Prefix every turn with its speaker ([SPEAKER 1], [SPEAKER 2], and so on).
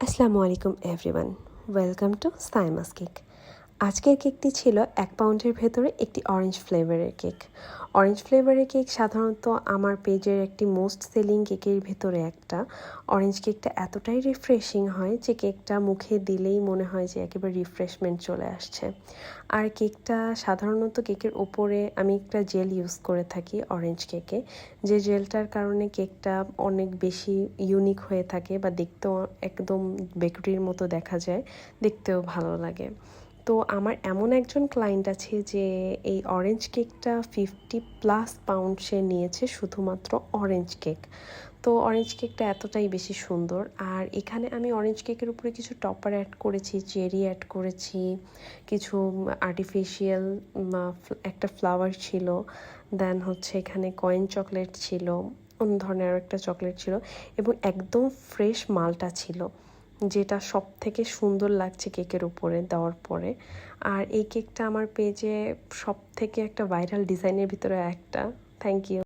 [SPEAKER 1] আসসালামু আলাইকুম everyone, welcome to Saima's cake. আজকের কেকটি ছিল 1 পাউন্ডের ভেতরে একটি অরেঞ্জ ফ্লেভারের কেক। অরেঞ্জ ফ্লেভারের কেক সাধারণত আমার পেজের একটি মোস্ট সেলিং কেকের ভেতরে একটা। অরেঞ্জ কেকটা এতটাই রিফ্রেশিং হয় যে কেকটা মুখে দিলেই মনে হয় যে একেবারে রিফ্রেশমেন্ট চলে আসছে। আর কেকটা সাধারণত কেকের ওপরে আমি একটা জেল ইউজ করে থাকি অরেঞ্জ কেকে, যে জেলটার কারণে কেকটা অনেক বেশি ইউনিক হয়ে থাকে বা দেখতেও একদম বেকারির মতো দেখা যায়, দেখতেও ভালো লাগে। তো আমার এমন একজন ক্লায়েন্ট আছে যে এই অরেঞ্জ কেকটা 50+ পাউন্ড সে নিয়েছে শুধুমাত্র অরেঞ্জ কেক। তো অরেঞ্জ কেকটা এতটাই বেশি সুন্দর। আর এখানে আমি অরেঞ্জ কেকের উপরে কিছু টপার অ্যাড করেছি, চেরি অ্যাড করেছি, কিছু আর্টিফিশিয়াল একটা ফ্লাওয়ার ছিল, দেন হচ্ছে এখানে কয়েন চকলেট ছিল, অন্য ধরনের আরও একটা চকলেট ছিল, এবং একদম ফ্রেশ মালটা ছিল, যেটা সব থেকে সুন্দর লাগছে কেকের উপরে দেওয়ার পরে। আর এই কেকটা আমার পেজে সব থেকে একটা ভাইরাল ডিজাইনের ভিতরে একটা। Thank you.